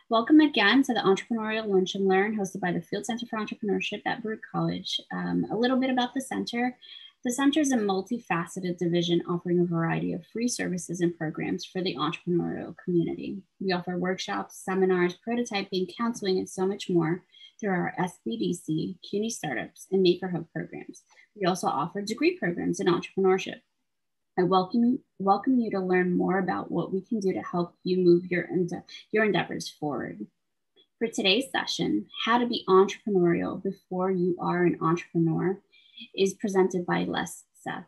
Welcome again to the Entrepreneurial Lunch and Learn hosted by the Field Center for Entrepreneurship at Baruch College. A little bit about the center. The center is a multifaceted division offering a variety of free services and programs for the entrepreneurial community. We offer workshops, seminars, prototyping, counseling, and so much more through our SBDC, CUNY Startups, and Maker Hub programs. We also offer degree programs in entrepreneurship. I welcome you to learn more about what we can do to help you move your endeavors forward. For today's session, How to Be Entrepreneurial Before You Are an Entrepreneur is presented by Les Seff.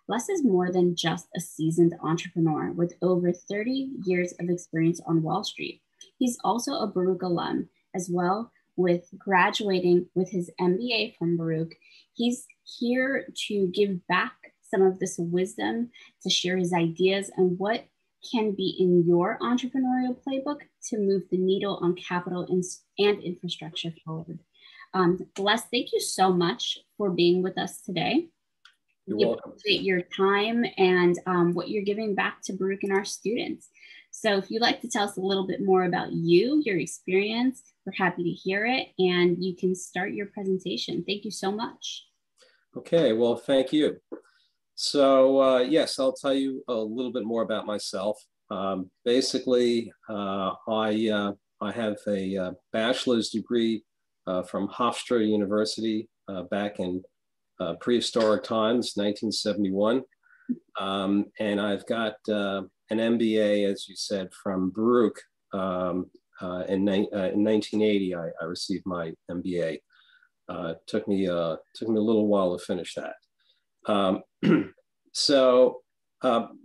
Les is more than just a seasoned entrepreneur with over 30 years of experience on Wall Street. He's also a Baruch alum as well, with graduating with his MBA from Baruch. He's here to give back some of this wisdom, to share his ideas and what can be in your entrepreneurial playbook to move the needle on capital and infrastructure forward. Les, thank you so much for being with us today. You're we welcome. Appreciate your time and what you're giving back to Baruch and our students. So if you'd like to tell us a little bit more about you, your experience, we're happy to hear it, and you can start your presentation. Thank you so much. Okay, well, thank you. So yes, I'll tell you a little bit more about myself. Basically, I have a bachelor's degree from Hofstra University back in prehistoric times, 1971. And I've got an MBA, as you said, from Baruch. In 1980, I received my MBA. Took me a little while to finish that. So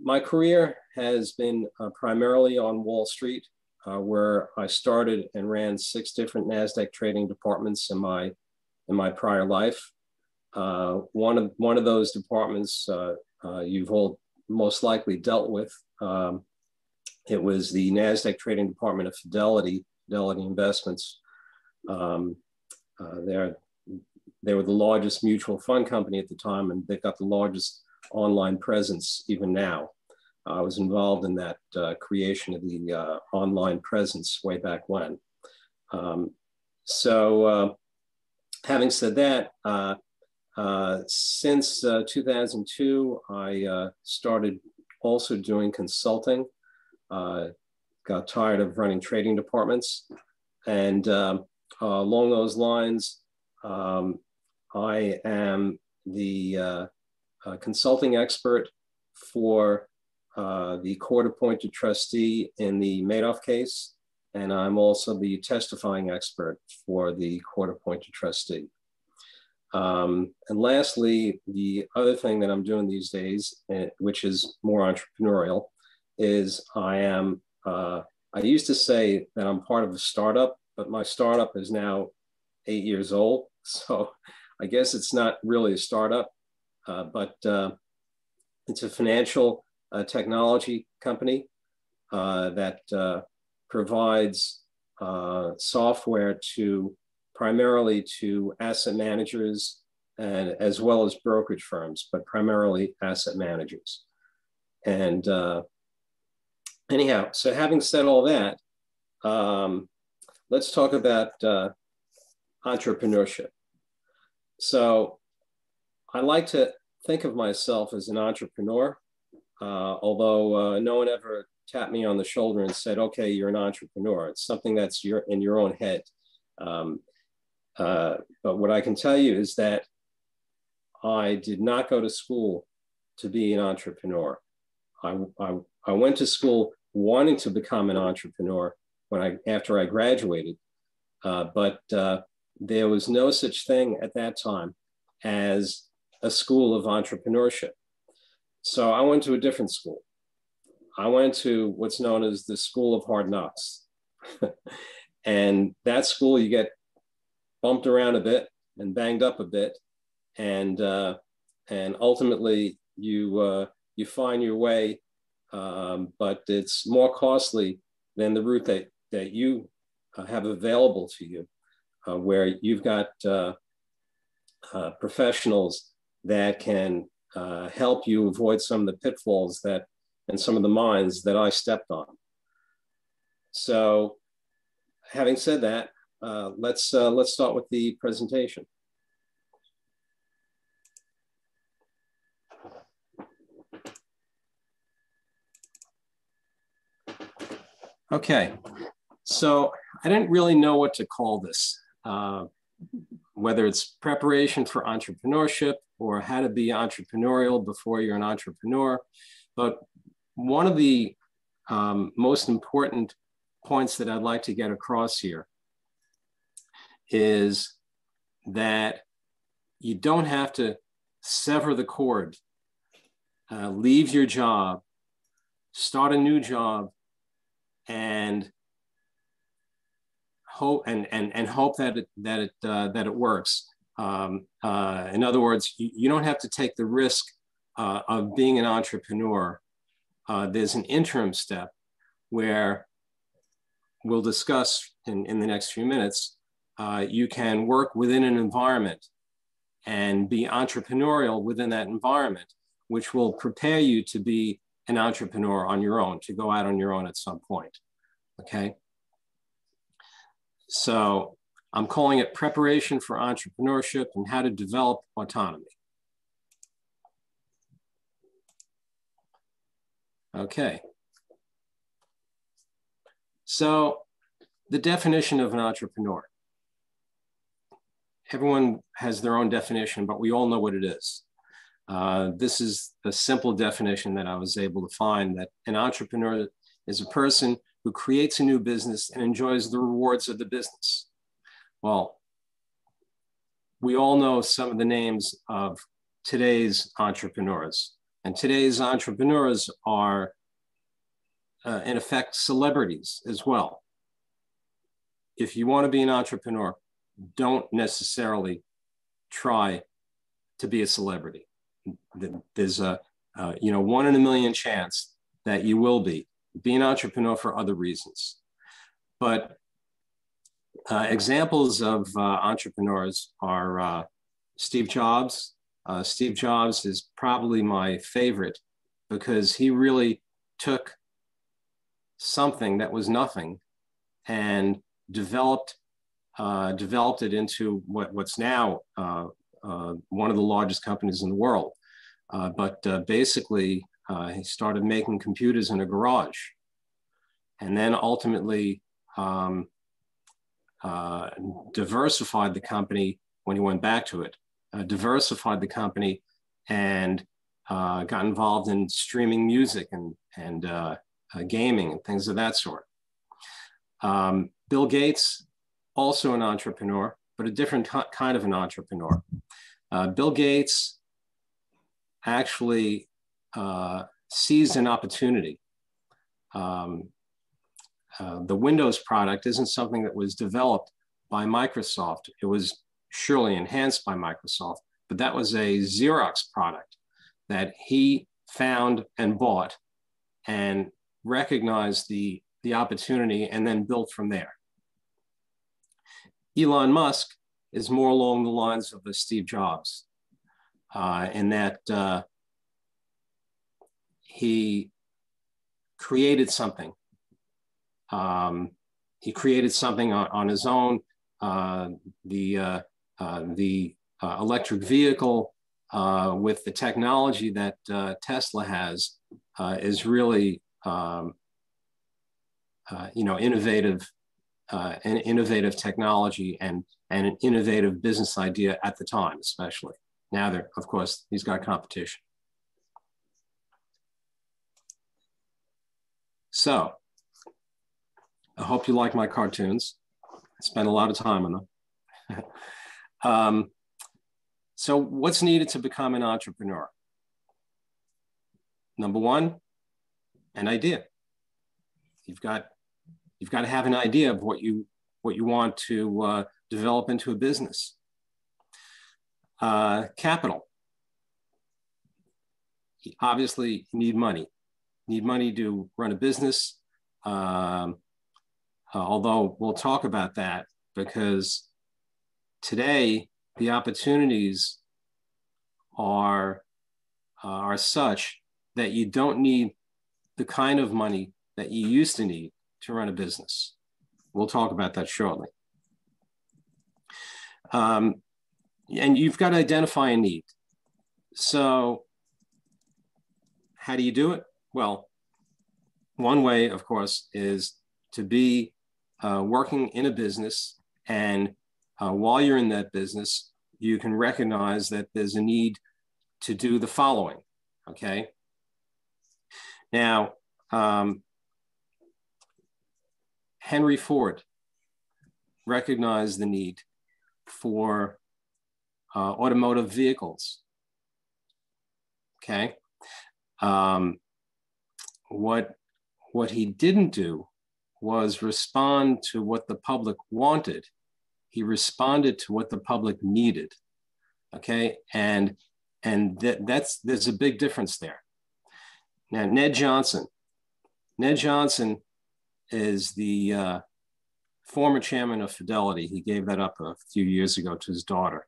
my career has been primarily on Wall Street, where I started and ran 6 different NASDAQ trading departments in my prior life. One of those departments you've all most likely dealt with. It was the NASDAQ trading department of Fidelity Investments. They were the largest mutual fund company at the time, and they've got the largest online presence even now. I was involved in that creation of the online presence way back when. Having said that, since 2002, I started also doing consulting. Got tired of running trading departments. And along those lines, I am the consulting expert for the court-appointed trustee in the Madoff case, and I'm also the testifying expert for the court-appointed trustee. And lastly, the other thing that I'm doing these days, which is more entrepreneurial, is I used to say that I'm part of a startup, but my startup is now 8 years old. So I guess it's not really a startup, but it's a financial technology company that provides software primarily to asset managers and as well as brokerage firms, but primarily asset managers. And anyhow, so having said all that, let's talk about entrepreneurship. So I like to think of myself as an entrepreneur, although no one ever tapped me on the shoulder and said, okay, you're an entrepreneur. It's something that's in your own head. But what I can tell you is that I did not go to school to be an entrepreneur. I went to school wanting to become an entrepreneur after I graduated, but there was no such thing at that time as a school of entrepreneurship. So I went to a different school. I went to what's known as the School of Hard Knocks. And that school, you get bumped around a bit and banged up a bit, and ultimately you find your way, but it's more costly than the route that you have available to you, where you've got professionals that can help you avoid some of the pitfalls and some of the mines that I stepped on. So having said that, let's start with the presentation. Okay, so I didn't really know what to call this, whether it's preparation for entrepreneurship or how to be entrepreneurial before you're an entrepreneur. But one of the most important points that I'd like to get across here is that you don't have to sever the cord, leave your job, start a new job, and hope hope that it works. In other words, you don't have to take the risk of being an entrepreneur. There's an interim step where we'll discuss in the next few minutes. You can work within an environment and be entrepreneurial within that environment, which will prepare you to be an entrepreneur on your own, to go out on your own at some point, okay? So I'm calling it preparation for entrepreneurship and how to develop autonomy. Okay. So the definition of an entrepreneur. Everyone has their own definition, but we all know what it is. This is a simple definition that I was able to find, that an entrepreneur is a person who creates a new business and enjoys the rewards of the business. Well, we all know some of the names of today's entrepreneurs, and today's entrepreneurs are, in effect, celebrities as well. If you want to be an entrepreneur, don't necessarily try to be a celebrity. There's a 1 in a million chance that you will be. Be an entrepreneur for other reasons. But examples of entrepreneurs are Steve Jobs. Steve Jobs is probably my favorite because he really took something that was nothing and developed it into what's now one of the largest companies in the world. But basically, he started making computers in a garage, and then ultimately diversified the company when he went back to it, diversified the company and got involved in streaming music and gaming and things of that sort. Bill Gates, also an entrepreneur, but a different kind of an entrepreneur. Bill Gates actually seized an opportunity. The Windows product isn't something that was developed by Microsoft. It was surely enhanced by Microsoft, but that was a Xerox product that he found and bought and recognized the opportunity and then built from there. Elon Musk is more along the lines of the Steve Jobs, in that he created something. He created something on his own. The electric vehicle with the technology that Tesla has is really innovative. An innovative technology and an innovative business idea at the time, especially. Now, of course, he's got competition. So, I hope you like my cartoons. I spent a lot of time on them. So what's needed to become an entrepreneur? Number one, an idea. You've got to have an idea of what you want to develop into a business. Capital. You obviously need money. You need money to run a business. Although we'll talk about that, because today the opportunities are such that you don't need the kind of money that you used to need to run a business. We'll talk about that shortly. And you've got to identify a need. So how do you do it? Well, one way, of course, is to be working in a business, and while you're in that business, you can recognize that there's a need to do the following, okay? Now, Henry Ford recognized the need for automotive vehicles, okay? What he didn't do was respond to what the public wanted. He responded to what the public needed, okay? And there's a big difference there. Now, Ned Johnson is the former chairman of Fidelity. He gave that up a few years ago to his daughter.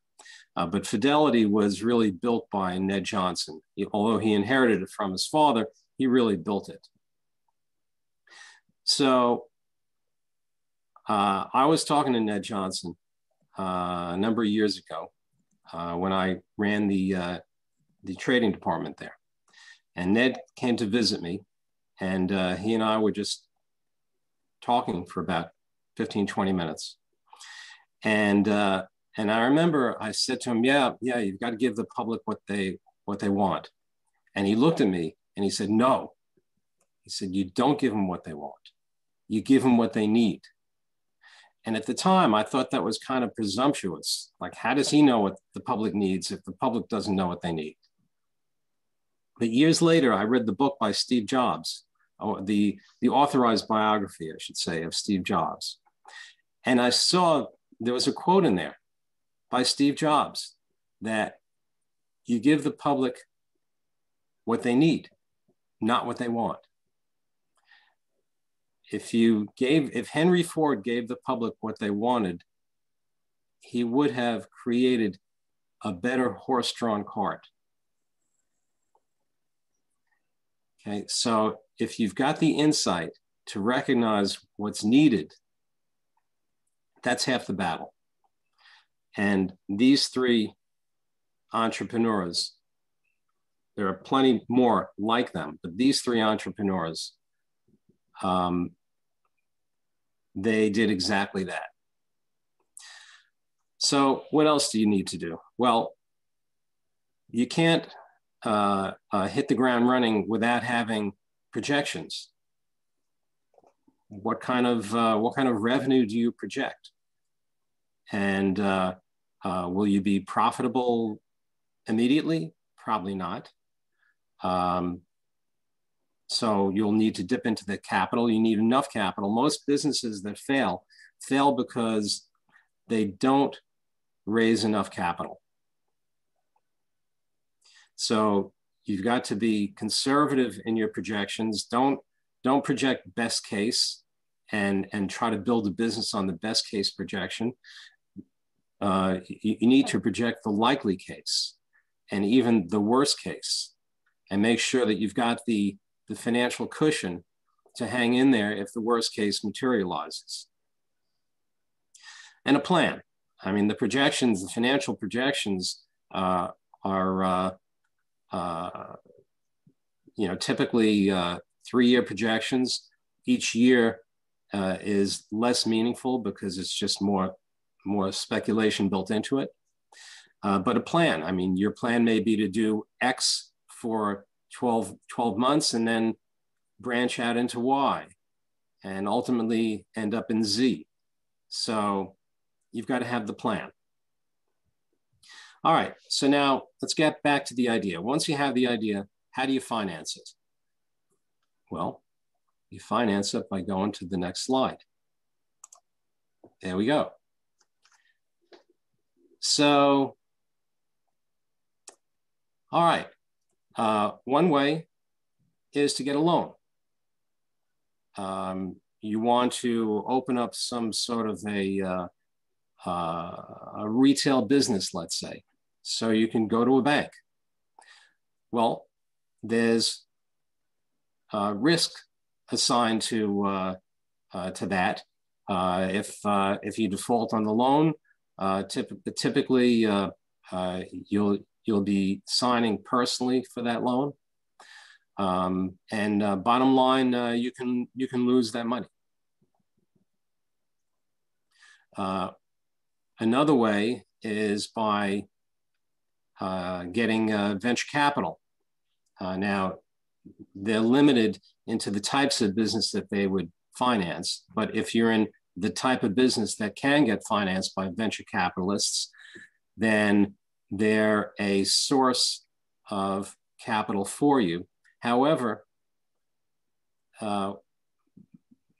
But Fidelity was really built by Ned Johnson. Although he inherited it from his father, he really built it. So I was talking to Ned Johnson a number of years ago when I ran the trading department there. And Ned came to visit me, and he and I were just talking for about 15, 20 minutes. And I remember I said to him, yeah, you've got to give the public what they want. And he looked at me and he said, no. He said, you don't give them what they want. You give them what they need. And at the time, I thought that was kind of presumptuous. Like, how does he know what the public needs if the public doesn't know what they need? But years later, I read the book by Steve Jobs, the authorized biography, I should say, of Steve Jobs. And I saw there was a quote in there by Steve Jobs that you give the public what they need, not what they want. If Henry Ford gave the public what they wanted, he would have created a better horse-drawn cart. Okay, so if you've got the insight to recognize what's needed, that's half the battle. And these three entrepreneurs, there are plenty more like them, but these three entrepreneurs, they did exactly that. So what else do you need to do? Well, you can't hit the ground running without having projections. What kind of revenue do you project? And will you be profitable immediately? Probably not. So you'll need to dip into the capital. You need enough capital. Most businesses that fail because they don't raise enough capital. So you've got to be conservative in your projections. Don't project best case and try to build a business on the best case projection. You need to project the likely case and even the worst case, and make sure that you've got the financial cushion to hang in there if the worst case materializes. And a plan. I mean, the projections, the financial projections are typically 3-year projections. Each year is less meaningful because it's just more speculation built into it. But a plan, I mean, your plan may be to do X for 12 months and then branch out into Y and ultimately end up in Z. So you've got to have the plan. All right, so now let's get back to the idea. Once you have the idea, how do you finance it? Well, you finance it by going to the next slide. There we go. So, all right, one way is to get a loan. You want to open up some sort of a retail business, let's say, so you can go to a bank. Well, there's risk assigned to that. If you default on the loan, typically you'll be signing personally for that loan, and bottom line, you can lose that money. Another way is by getting venture capital. Now, they're limited into the types of business that they would finance, but if you're in the type of business that can get financed by venture capitalists, then they're a source of capital for you. However,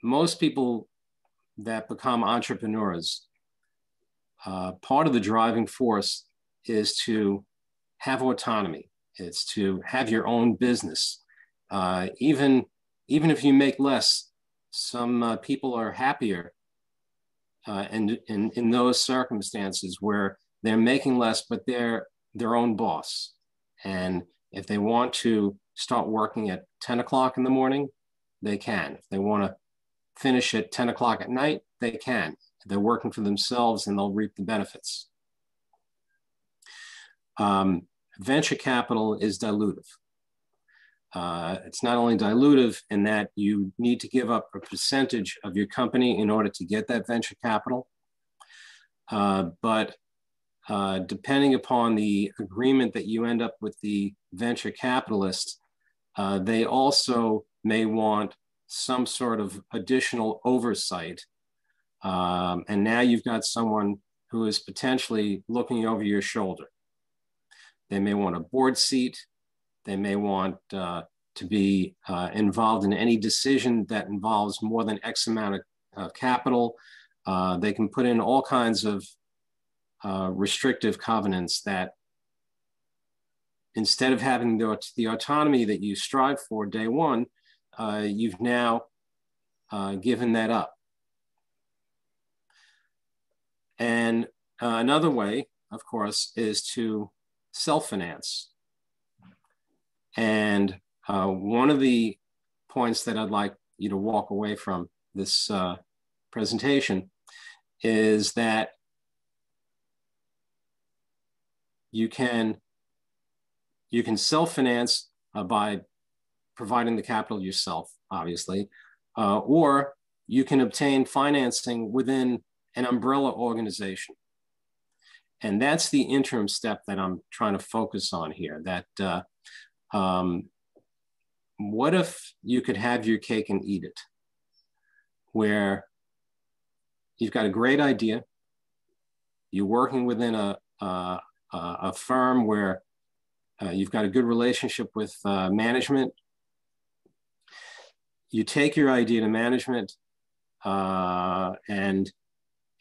most people that become entrepreneurs, part of the driving force is to have autonomy. It's to have your own business. Even if you make less, some people are happier and in those circumstances where they're making less, but they're their own boss. And if they want to start working at 10 o'clock in the morning, they can. If they want to finish at 10 o'clock at night, they can. They're working for themselves and they'll reap the benefits. Venture capital is dilutive. It's not only dilutive in that you need to give up a percentage of your company in order to get that venture capital, but depending upon the agreement that you end up with the venture capitalist, they also may want some sort of additional oversight. And now you've got someone who is potentially looking over your shoulder. They may want a board seat. They may want to be involved in any decision that involves more than X amount of capital. They can put in all kinds of restrictive covenants that, instead of having the autonomy that you strive for day one, you've now given that up. And another way, of course, is to self-finance. And one of the points that I'd like you to walk away from this presentation is that you can self-finance by providing the capital yourself, obviously, or you can obtain financing within an umbrella organization. And that's the interim step that I'm trying to focus on here, that what if you could have your cake and eat it, where you've got a great idea, you're working within a firm where you've got a good relationship with management. You take your idea to management and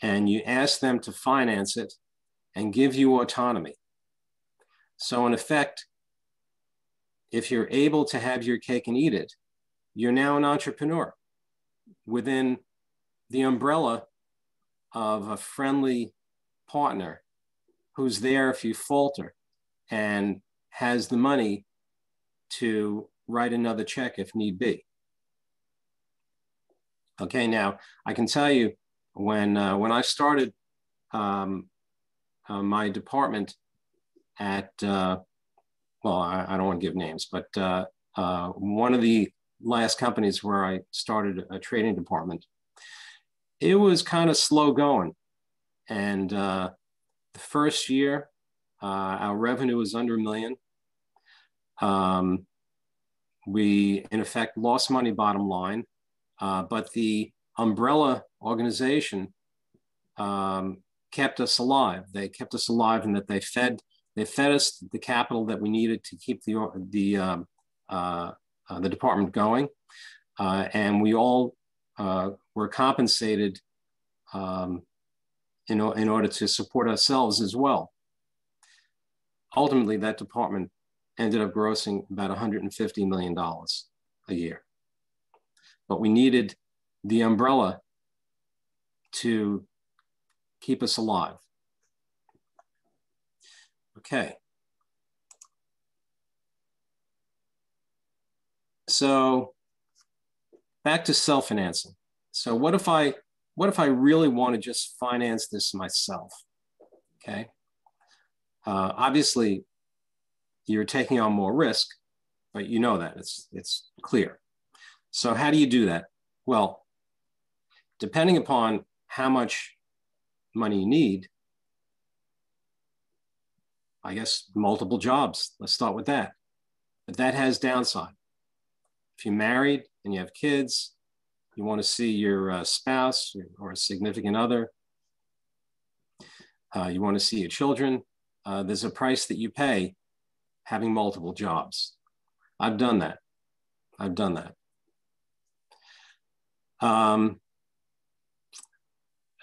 you ask them to finance it and give you autonomy. So in effect, if you're able to have your cake and eat it, you're now an entrepreneur within the umbrella of a friendly partner who's there if you falter and has the money to write another check if need be. Okay, now I can tell you when I started my department at, well, I don't want to give names, but one of the last companies where I started a trading department, it was kind of slow going. And the first year, our revenue was under $1 million. We, in effect, lost money bottom line, but the umbrella organization kept us alive. They kept us alive in that they fed us the capital that we needed to keep the department going, and we all were compensated in order to support ourselves as well. Ultimately, that department ended up grossing about $150 million a year. But we needed the umbrella to keep us alive. Okay. So back to self-financing. So what if what if I really want to just finance this myself? Okay. Obviously, you're taking on more risk, but you know that it's clear. So how do you do that? Well, depending upon how much money you need, I guess multiple jobs. Let's start with that. But that has downside. If you're married and you have kids, you want to see your spouse or a significant other, you want to see your children, there's a price that you pay having multiple jobs. I've done that. I've done that.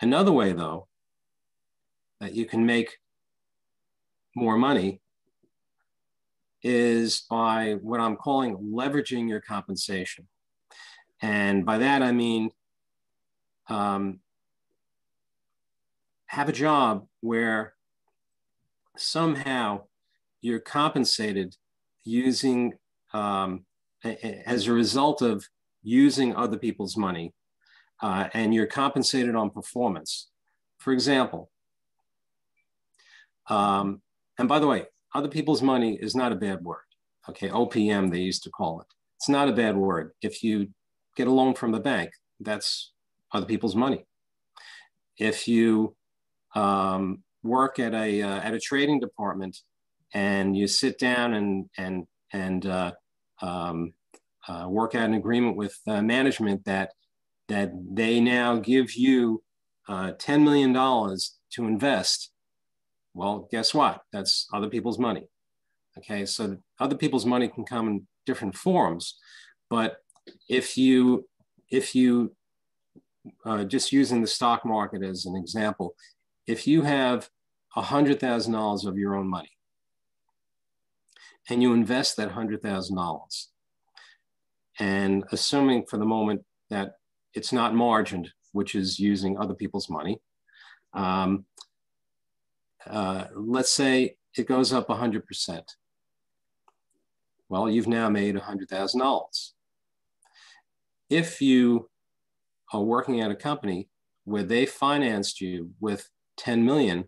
Another way, though, that you can make more money is by what I'm calling leveraging your compensation. And by that, I mean, have a job where somehow you're compensated using, as a result of using other people's money, and you're compensated on performance. For example, and by the way, other people's money is not a bad word. Okay, OPM, they used to call it. It's not a bad word. If you get a loan from the bank, that's other people's money. If you work at a trading department and you sit down and work out an agreement with management that they now give you $10 million to invest, well, guess what? That's other people's money. Okay, so other people's money can come in different forms, but if you just using the stock market as an example, if you have $100,000 of your own money and you invest that $100,000, and assuming for the moment that it's not margined, which is using other people's money, let's say it goes up 100%. Well, you've now made $100,000. If you are working at a company where they financed you with 10 million,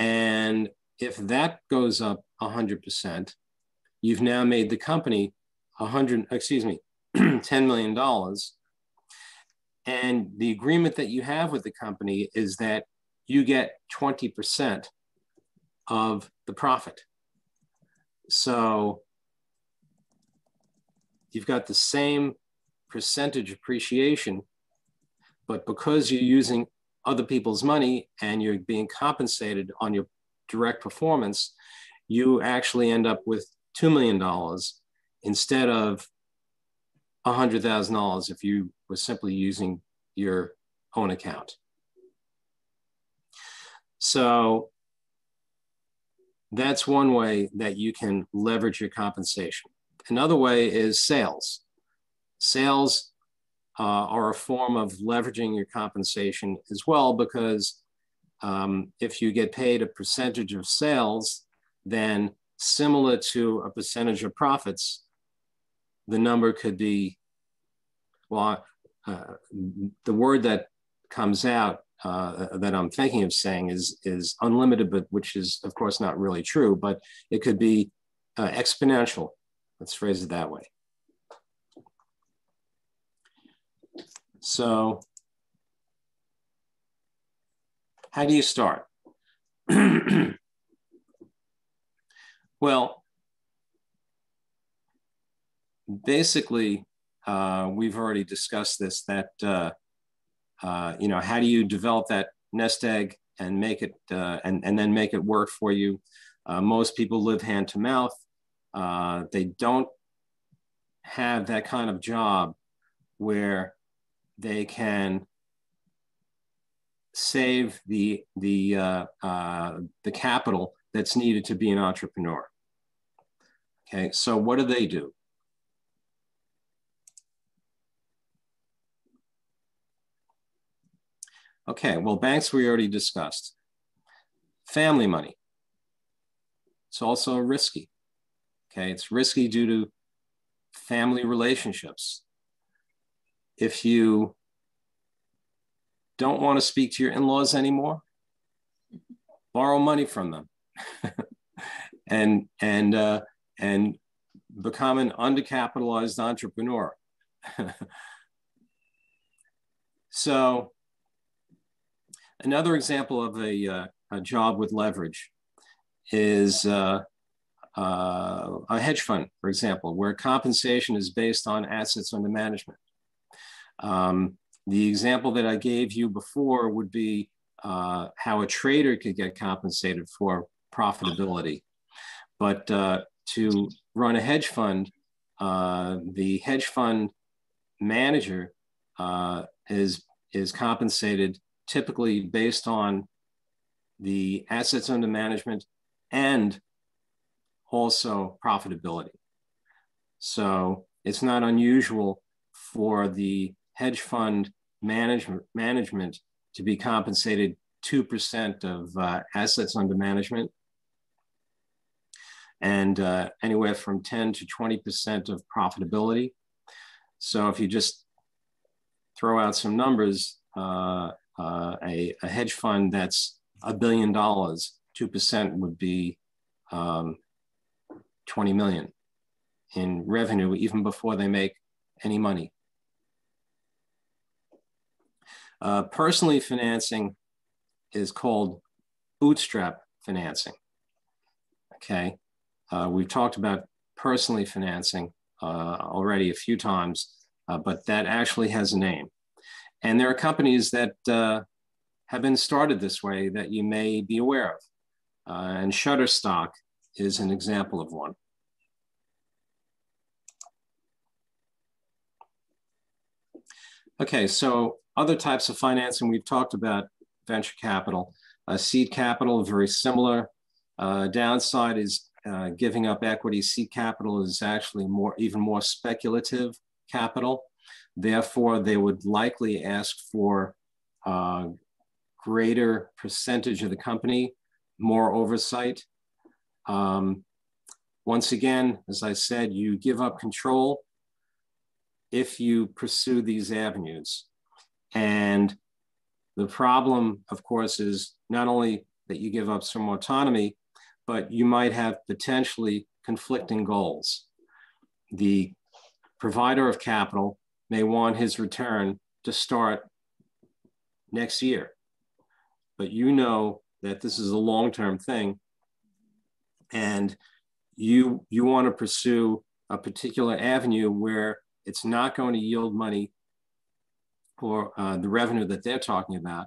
and if that goes up 100%, you've now made the company $10 million. And the agreement that you have with the company is that you get 20% of the profit. So you've got the same percentage appreciation, but because you're using other people's money and you're being compensated on your direct performance, you actually end up with $2 million instead of $100,000 if you were simply using your own account. So that's one way that you can leverage your compensation. Another way is sales. Sales are a form of leveraging your compensation as well, because if you get paid a percentage of sales, then similar to a percentage of profits, the number could be, well, the word that comes out that I'm thinking of saying is unlimited, but which is of course not really true, but it could be exponential. Let's phrase it that way. So how do you start? Well, basically, we've already discussed this, that, how do you develop that nest egg and make it, and then make it work for you? Most people live hand to mouth. They don't have that kind of job where they can save the capital that's needed to be an entrepreneur. Okay, so what do? Okay, well, banks we already discussed. Family money. It's also risky. Okay, it's risky due to family relationships. If you don't want to speak to your in-laws anymore? Borrow money from them and become an undercapitalized entrepreneur. So another example of a job with leverage is a hedge fund, for example, where compensation is based on assets under management. The example that I gave you before would be how a trader could get compensated for profitability. But to run a hedge fund, the hedge fund manager is compensated typically based on the assets under management and also profitability. So it's not unusual for the hedge fund management to be compensated 2% of assets under management and anywhere from 10 to 20% of profitability. So if you just throw out some numbers, a hedge fund that's $1 billion, 2% would be 20 million in revenue even before they make any money. Personally financing is called bootstrap financing. Okay, we've talked about personally financing already a few times, but that actually has a name. And there are companies that have been started this way that you may be aware of. And Shutterstock is an example of one. Okay, so other types of financing, we've talked about venture capital. Seed capital, very similar. Downside is giving up equity. Seed capital is actually even more speculative capital. Therefore, they would likely ask for a greater percentage of the company, more oversight. Once again, as I said, you give up control if you pursue these avenues. And the problem, of course, is not only that you give up some autonomy, but you might have potentially conflicting goals. The provider of capital may want his return to start next year, but you know that this is a long-term thing, and you want to pursue a particular avenue where it's not going to yield money or the revenue that they're talking about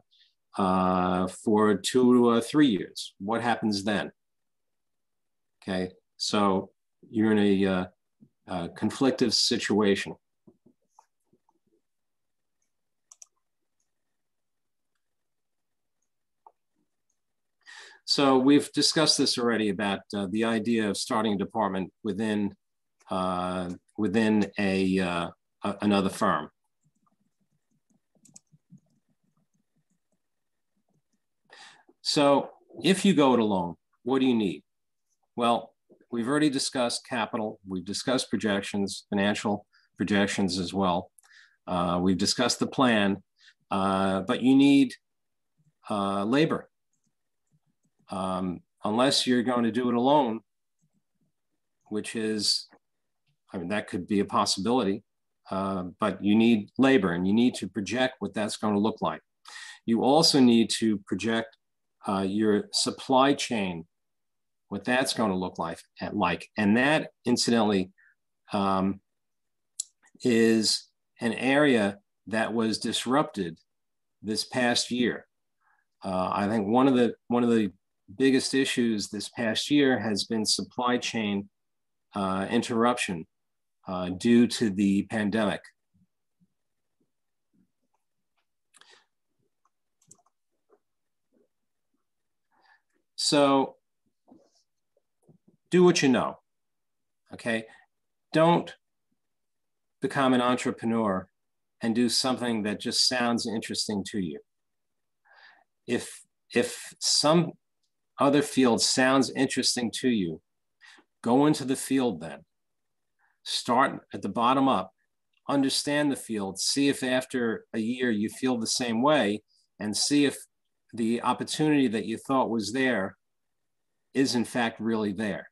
for 2 to 3 years. What happens then? Okay, so you're in a conflictive situation. So we've discussed this already about the idea of starting a department within another firm. So if you go it alone, what do you need? Well, we've already discussed capital. We've discussed projections, financial projections as well. We've discussed the plan, but you need labor. Unless you're going to do it alone, which is, I mean, that could be a possibility, but you need labor and you need to project what that's going to look like. You also need to project your supply chain, what that's going to look like. And that, incidentally, is an area that was disrupted this past year. I think one of the biggest issues this past year has been supply chain interruption due to the pandemic. So do what you know, okay? Don't become an entrepreneur and do something that just sounds interesting to you. If some other field sounds interesting to you, go into the field then. Start at the bottom up, understand the field, see if after a year you feel the same way, and see if the opportunity that you thought was there is in fact really there.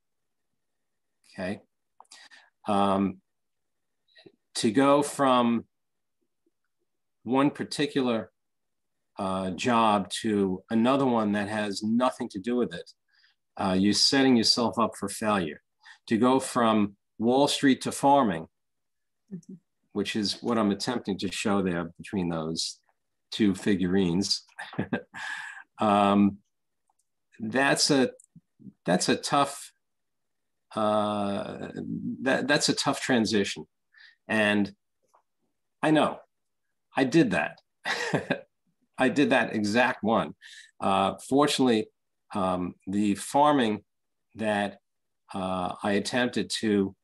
Okay. To go from one particular job to another one that has nothing to do with it, you're setting yourself up for failure. To go from Wall Street to farming, which is what I'm attempting to show there between those two figurines, that's a tough that's a tough transition. And I know I did that. I did that exact one. Fortunately, the farming that I attempted to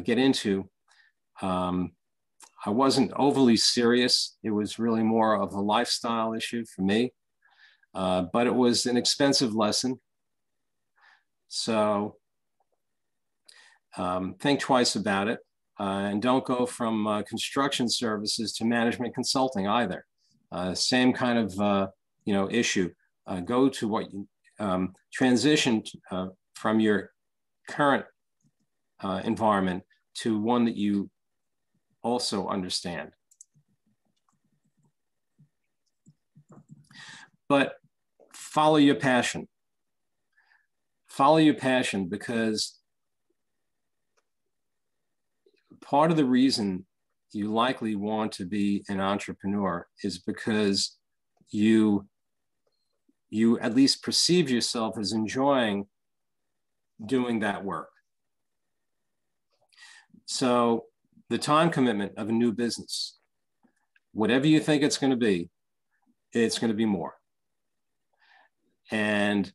get into, I wasn't overly serious. It was really more of a lifestyle issue for me, but it was an expensive lesson. So think twice about it, and don't go from construction services to management consulting either. Same kind of issue. Go to what you transition from your current environment to one that you also understand. But follow your passion. Follow your passion, because part of the reason you likely want to be an entrepreneur is because you at least perceive yourself as enjoying doing that work. So the time commitment of a new business, whatever you think it's going to be more. And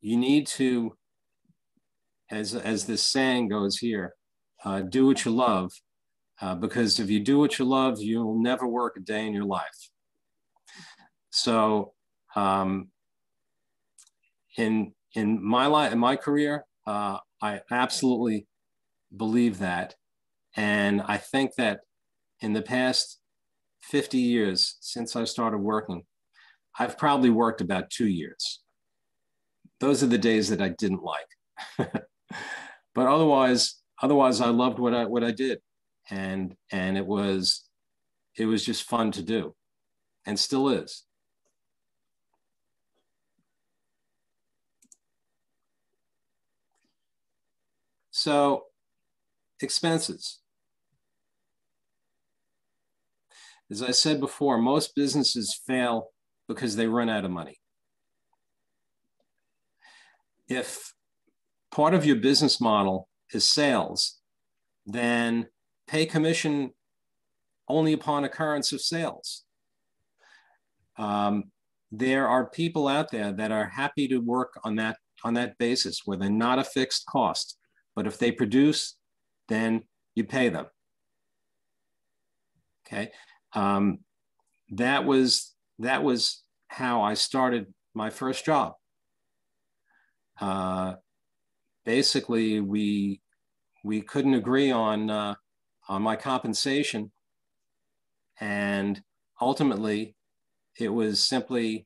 you need to, as this saying goes here, do what you love, because if you do what you love, you'll never work a day in your life. So in my life, in my career, I absolutely believe that. And I think that in the past 50 years since I started working, I've probably worked about 2 years. Those are the days that I didn't like. But otherwise I loved what I did, and it was just fun to do, and still is. So, expenses. As I said before, most businesses fail because they run out of money. If part of your business model is sales, then pay commission only upon occurrence of sales. There are people out there that are happy to work on that basis, where they're not a fixed cost, but if they produce, then you pay them. Okay, that was how I started my first job. Basically, we couldn't agree on my compensation, and ultimately, it was simply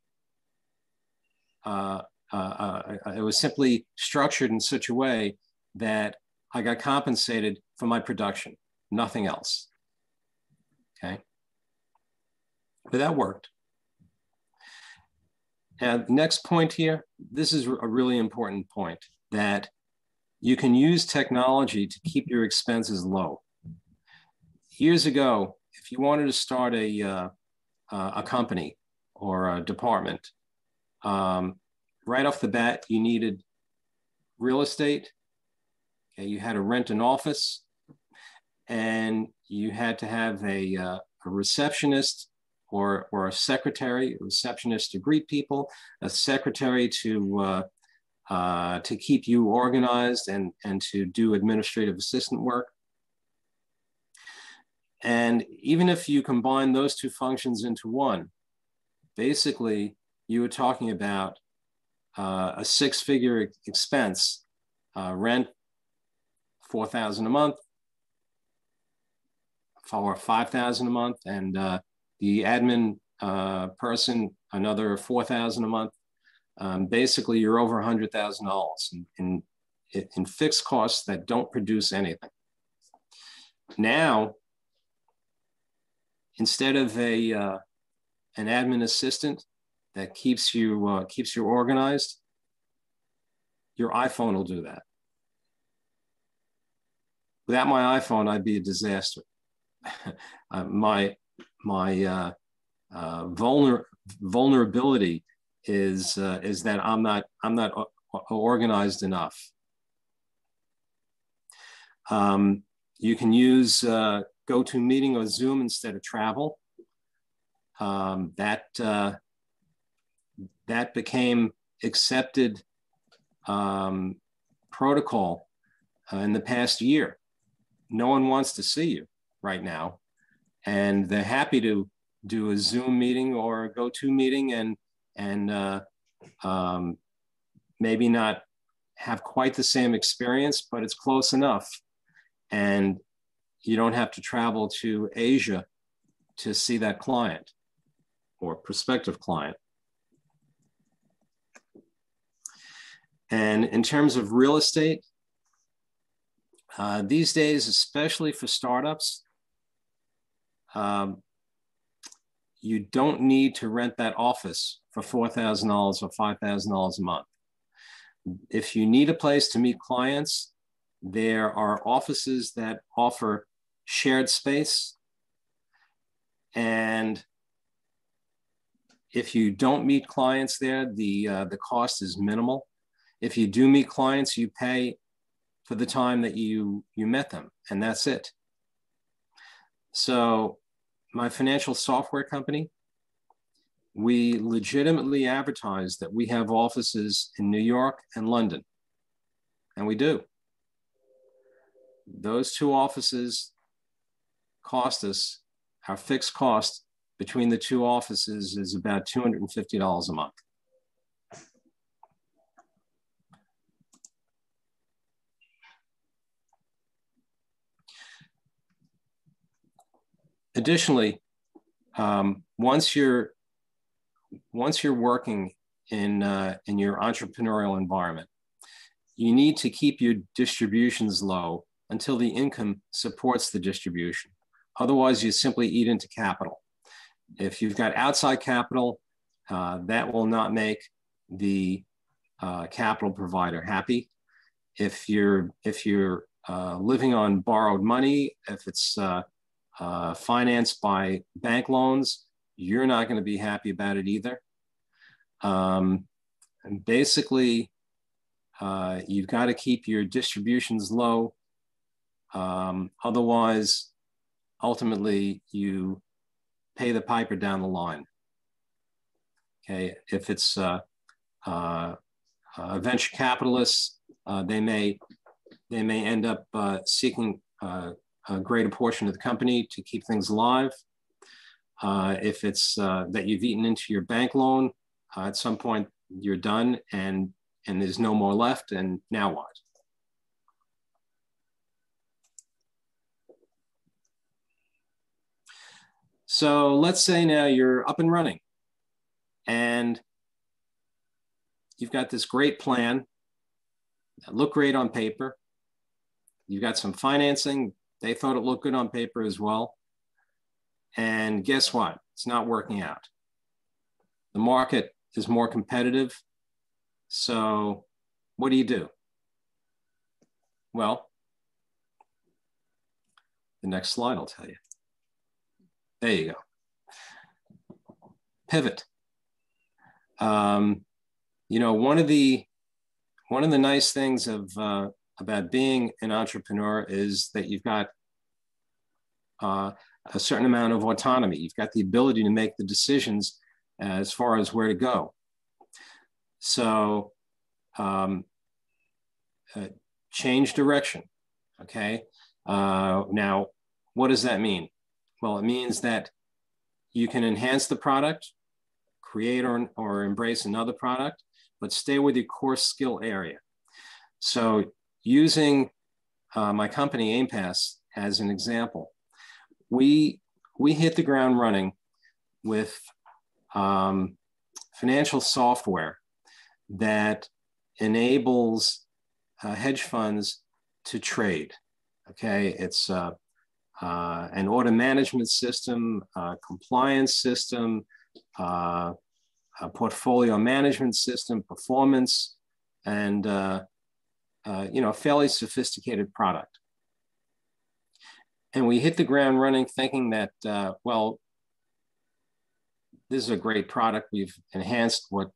structured in such a way that I got compensated for my production, nothing else. Okay, but that worked. And the next point here, this is a really important point, that you can use technology to keep your expenses low. Years ago, if you wanted to start a company or a department, right off the bat, you needed real estate. Okay, you had to rent an office, and you had to have a receptionist or a secretary, a receptionist to greet people, a secretary to keep you organized and to do administrative assistant work. And even if you combine those two functions into one, basically you were talking about a 6-figure expense, rent, $4,000 a month, or $5,000 a month, and The admin person, another $4,000 a month. Basically, you're over $100,000 in fixed costs that don't produce anything. Now, instead of an admin assistant that keeps you organized, your iPhone will do that. Without my iPhone, I'd be a disaster. My vulnerability is that I'm not organized enough. You can use GoToMeeting or Zoom instead of travel. That became accepted protocol in the past year. No one wants to see you right now, and they're happy to do a Zoom meeting or a GoToMeeting and maybe not have quite the same experience, but it's close enough. And you don't have to travel to Asia to see that client or prospective client. And in terms of real estate, these days, especially for startups, you don't need to rent that office for $4,000 or $5,000 a month. If you need a place to meet clients, there are offices that offer shared space. And if you don't meet clients there, the cost is minimal. If you do meet clients, you pay for the time that you met them, and that's it. So my financial software company, we legitimately advertise that we have offices in New York and London, and we do. Those two offices cost us, our fixed cost between the two offices is about $250 a month. Additionally, once you're working in your entrepreneurial environment, you need to keep your distributions low until the income supports the distribution. Otherwise, you simply eat into capital. If you've got outside capital, that will not make the capital provider happy. If you're living on borrowed money, if it's financed by bank loans, you're not going to be happy about it either. And basically, you've got to keep your distributions low. Otherwise, ultimately, you pay the piper down the line. Okay, if it's venture capitalists, they may end up seeking a greater portion of the company to keep things alive. If it's that you've eaten into your bank loan, at some point you're done and there's no more left, and now what? So let's say now you're up and running and you've got this great plan that looked great on paper. You've got some financing. They thought it looked good on paper as well. And guess what? It's not working out. The market is more competitive. So what do you do? Well, the next slide will tell you. There you go. Pivot. You know, one of the nice things about being an entrepreneur is that you've got a certain amount of autonomy. You've got the ability to make the decisions as far as where to go. So change direction, okay? Now, what does that mean? Well, it means that you can enhance the product, create or embrace another product, but stay with your core skill area. So using my company, AimPass, as an example, we hit the ground running with financial software that enables hedge funds to trade. Okay, it's an order management system, compliance system, a portfolio management system, performance, and fairly sophisticated product. And we hit the ground running thinking that, well, this is a great product. We've enhanced what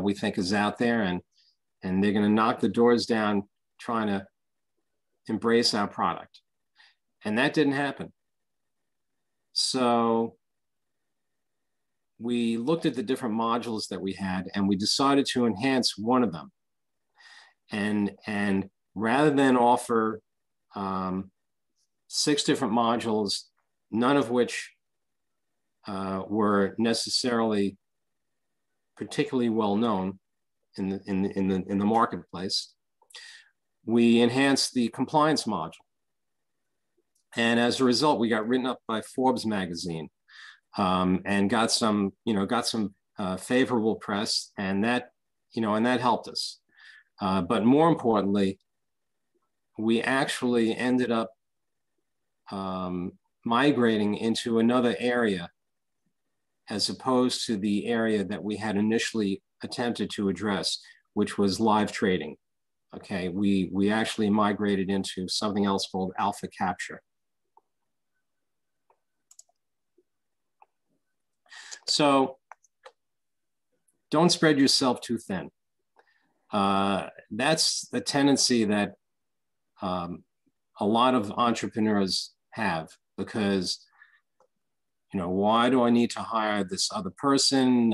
we think is out there, and they're going to knock the doors down trying to embrace our product. And that didn't happen. So we looked at the different modules that we had, and we decided to enhance one of them. And rather than offer 6 different modules, none of which were necessarily particularly well known in the marketplace, we enhanced the compliance module. And as a result, we got written up by Forbes magazine, and got some favorable press, and that helped us. But more importantly, we actually ended up migrating into another area as opposed to the area that we had initially attempted to address, which was live trading. Okay, we actually migrated into something else called alpha capture. So don't spread yourself too thin. That's the tendency that a lot of entrepreneurs have, because, why do I need to hire this other person?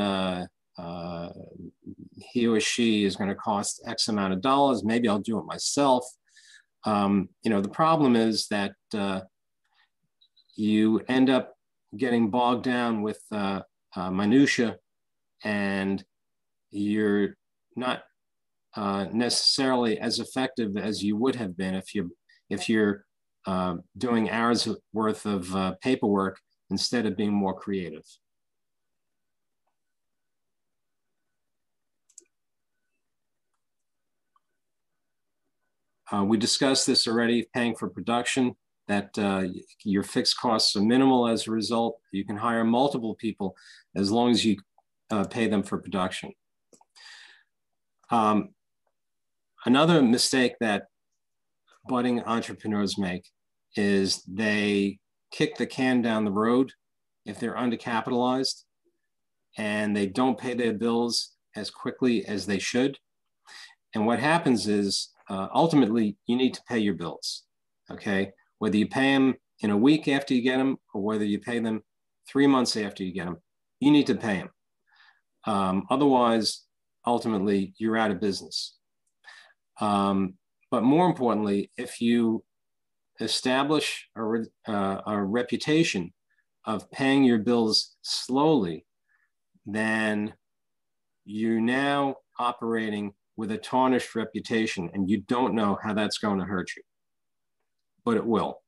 He or she is going to cost X amount of dollars. Maybe I'll do it myself. The problem is that you end up getting bogged down with minutia, and you're not necessarily as effective as you would have been if you're doing hours worth of paperwork instead of being more creative. We discussed this already, paying for production, that your fixed costs are minimal as a result. You can hire multiple people as long as you pay them for production. Another mistake that budding entrepreneurs make is they kick the can down the road if they're undercapitalized, and they don't pay their bills as quickly as they should. And what happens is, ultimately, you need to pay your bills, okay? Whether you pay them in a week after you get them, or whether you pay them 3 months after you get them, you need to pay them. Otherwise, ultimately, you're out of business. But more importantly, if you establish a reputation of paying your bills slowly, then you're now operating with a tarnished reputation, and you don't know how that's going to hurt you, but it will.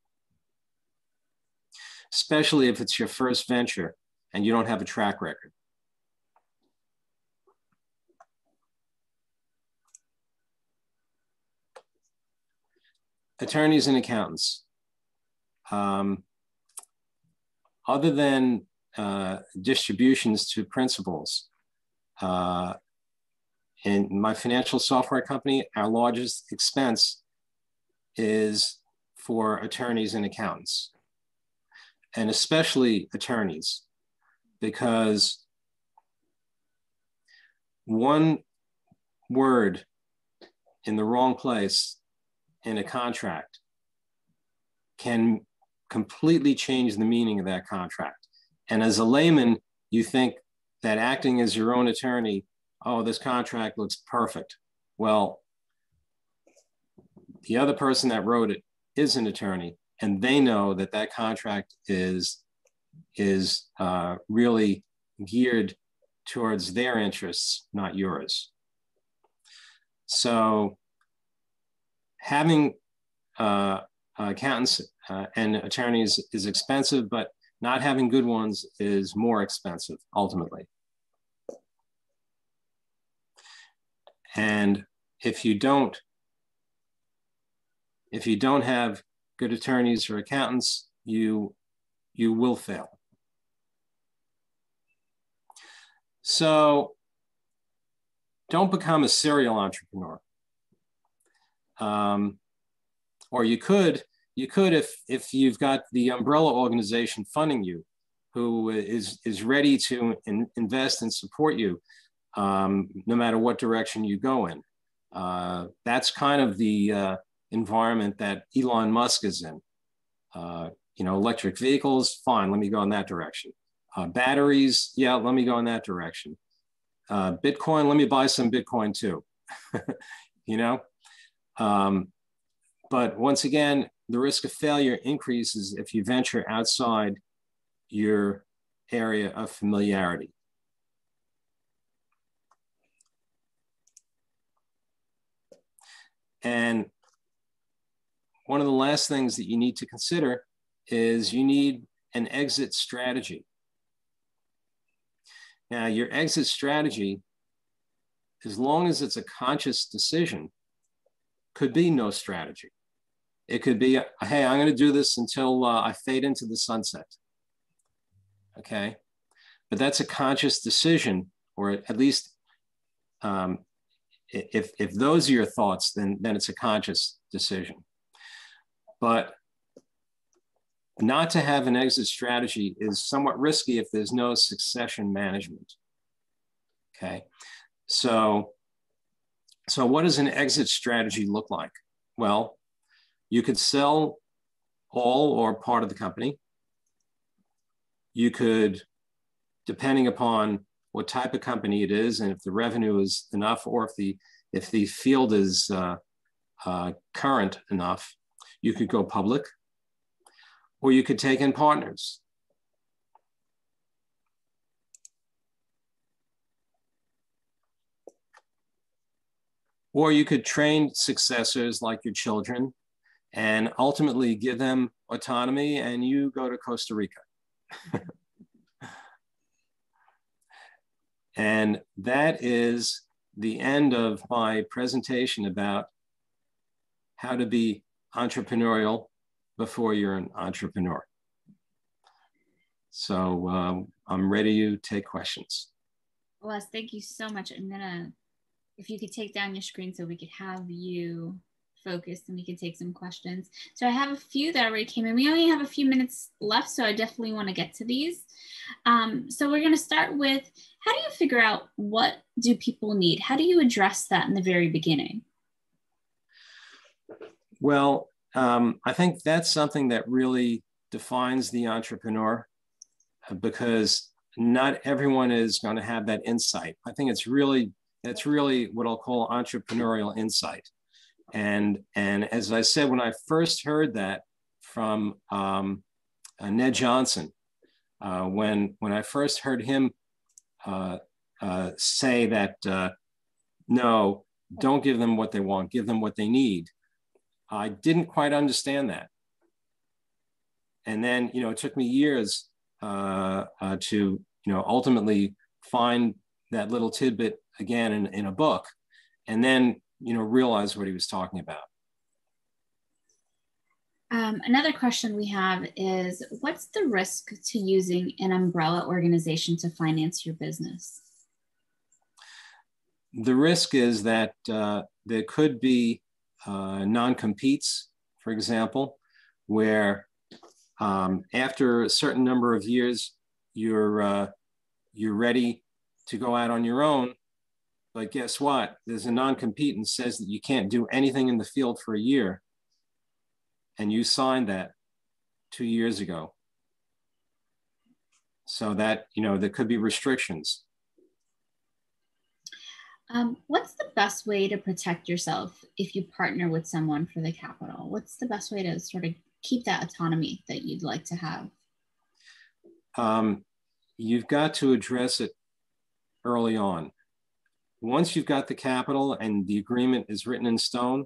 Especially if it's your first venture and you don't have a track record. Attorneys and accountants. Other than distributions to principals, in my financial software company, our largest expense is for attorneys and accountants, and especially attorneys, because one word in the wrong place in a contract can completely change the meaning of that contract. And as a layman, you think that acting as your own attorney, oh, this contract looks perfect. Well, the other person that wrote it is an attorney, and they know that that contract is really geared towards their interests, not yours. So having accountants and attorneys is expensive, but Not having good ones is more expensive ultimately. And if you don't have good attorneys or accountants, you will fail. So don't become a serial entrepreneur. Or you could if you've got the umbrella organization funding you, who is ready to invest and support you, no matter what direction you go in. That's kind of the environment that Elon Musk is in. Electric vehicles, fine, let me go in that direction. Batteries, yeah, let me go in that direction. Bitcoin, let me buy some Bitcoin too. But once again, the risk of failure increases if you venture outside your area of familiarity. And one of the last things that you need to consider is you need an exit strategy. Now, your exit strategy, as long as it's a conscious decision, could be no strategy. It could be, hey, I'm going to do this until I fade into the sunset. Okay, but that's a conscious decision, or at least if those are your thoughts, then it's a conscious decision. But not to have an exit strategy is somewhat risky if there's no succession management. Okay, so what does an exit strategy look like? Well, you could sell all or part of the company. You could, depending upon what type of company it is, and if the revenue is enough, or if the field is current enough, you could go public, or you could take in partners. Or you could train successors like your children and ultimately give them autonomy, and you go to Costa Rica. And that is the end of my presentation about how to be entrepreneurial before you're an entrepreneur. So I'm ready to take questions. Les, thank you so much. I'm gonna, if you could take down your screen so we could have you focused and we can take some questions. So I have a few that already came in. We only have a few minutes left, so I definitely want to get to these. So we're going to start with, how do you figure out what do people need? How do you address that in the very beginning? Well, I think that's something that really defines the entrepreneur, because not everyone is going to have that insight. I think that's really what I'll call entrepreneurial insight. And as I said, when I first heard that from Ned Johnson, when I first heard him say that, no, don't give them what they want, give them what they need, I didn't quite understand that. And then, it took me years to, ultimately find that little tidbit again in a book, and then, realize what he was talking about. Another question we have is, what's the risk to using an umbrella organization to finance your business? The risk is that there could be non-competes, for example, where after a certain number of years, you're ready to go out on your own. But guess what? There's a non-compete and says that you can't do anything in the field for a year. And you signed that 2 years ago. So that, there could be restrictions. What's the best way to protect yourself if you partner with someone for the capital? What's the best way to sort of keep that autonomy that you'd like to have? You've got to address it early on. Once you've got the capital and the agreement is written in stone,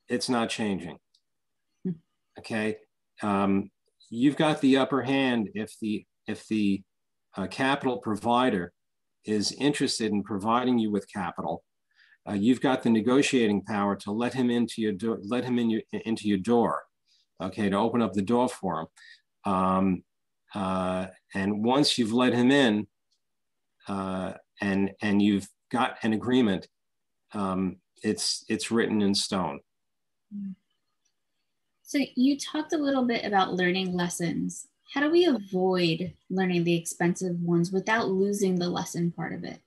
it's not changing. Okay. you've got the upper hand if the capital provider is interested in providing you with capital. You've got the negotiating power to let him into your door, into your door, okay, to open up the door for him. And once you've let him in, and you've got an agreement, it's written in stone. So you talked a little bit about learning lessons. How do we avoid learning the expensive ones without losing the lesson part of it?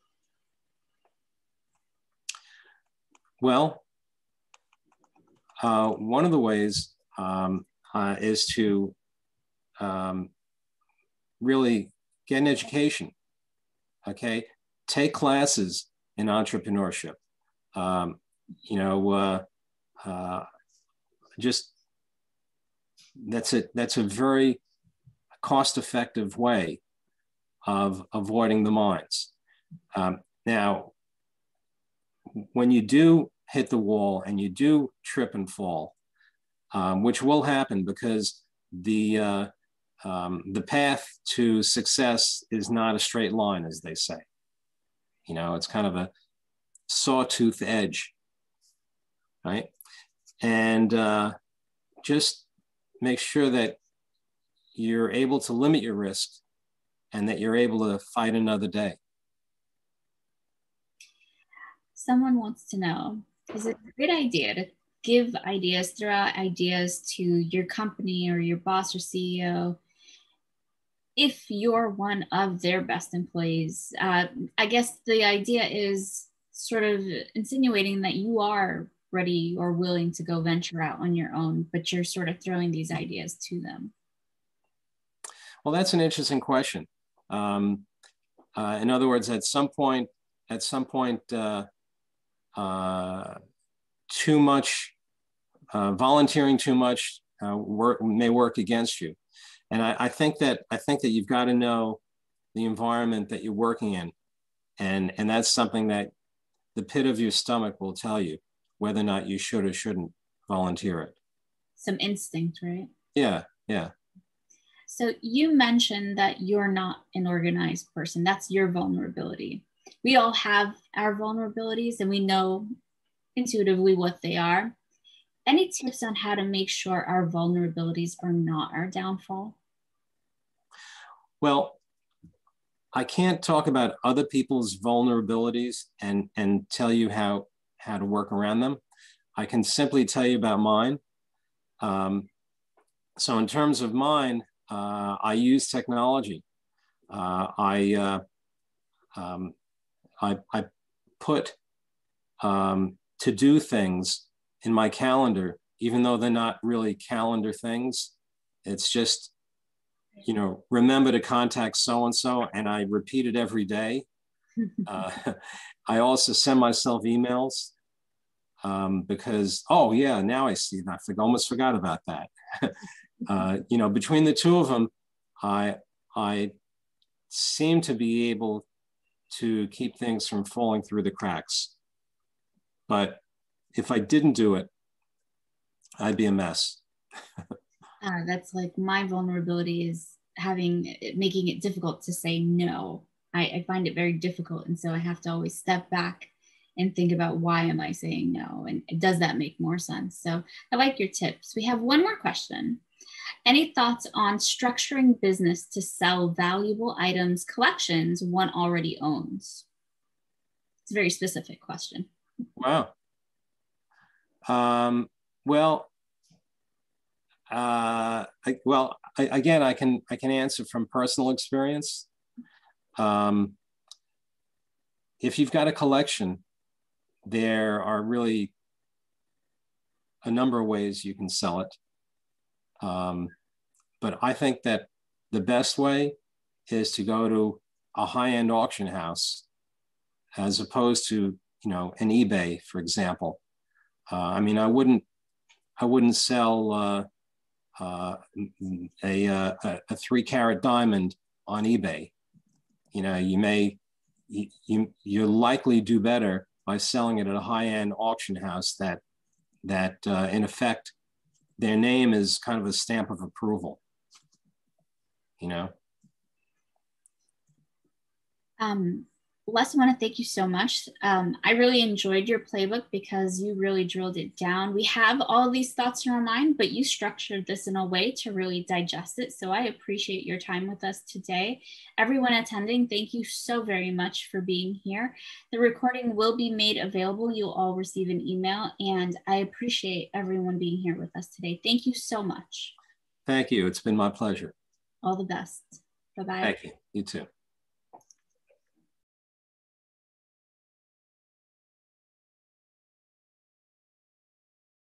Well, one of the ways is to really get an education, okay? Take classes in entrepreneurship. Just that's a very cost-effective way of avoiding the mines. Now, when you do hit the wall and you do trip and fall, which will happen because the path to success is not a straight line, as they say. You know, it's kind of a sawtooth edge, right? And just make sure that you're able to limit your risk and that you're able to fight another day. Someone wants to know, is it a good idea to give ideas, throw out ideas to your company or your boss or CEO if you're one of their best employees? I guess the idea is sort of insinuating that you are ready or willing to go venture out on your own, but you're sort of throwing these ideas to them. Well, that's an interesting question. In other words, at some point, too much volunteering too much may work against you, and I think that you've got to know the environment that you're working in, and that's something that the pit of your stomach will tell you whether or not you should or shouldn't volunteer it. Some instinct, right? Yeah, yeah. So you mentioned that you're not an organized person. That's your vulnerability. We all have our vulnerabilities and we know intuitively what they are. Any tips on how to make sure our vulnerabilities are not our downfall? Well, I can't talk about other people's vulnerabilities and tell you how to work around them. I can simply tell you about mine. So in terms of mine, I use technology. I put to-do things in my calendar, even though they're not really calendar things. It's just, you know, remember to contact so-and-so, and I repeat it every day. I also send myself emails because, oh yeah, now I see that. I almost forgot about that. You know, between the two of them, I seem to be able to keep things from falling through the cracks. But if I didn't do it, I'd be a mess. That's like my vulnerability is making it difficult to say no. I find it very difficult. And so I have to always step back and think about why am I saying no? And does that make more sense? So I like your tips. We have one more question. Any thoughts on structuring business to sell valuable items, collections one already owns? It's a very specific question. Wow. Again, I can answer from personal experience. If you've got a collection, there are really a number of ways you can sell it. But I think that the best way is to go to a high-end auction house as opposed to, you know, an eBay, for example. I mean, I wouldn't sell a 3-carat diamond on eBay. You know, you'll likely do better by selling it at a high-end auction house that in effect, their name is kind of a stamp of approval. you know? Les, I want to thank you so much. I really enjoyed your playbook because you really drilled it down. We have all these thoughts in our mind, but you structured this in a way to really digest it. So I appreciate your time with us today. Everyone attending, thank you so very much for being here. The recording will be made available. You'll all receive an email, and I appreciate everyone being here with us today. Thank you so much. Thank you. It's been my pleasure. All the best. Bye-bye. Thank you. You too.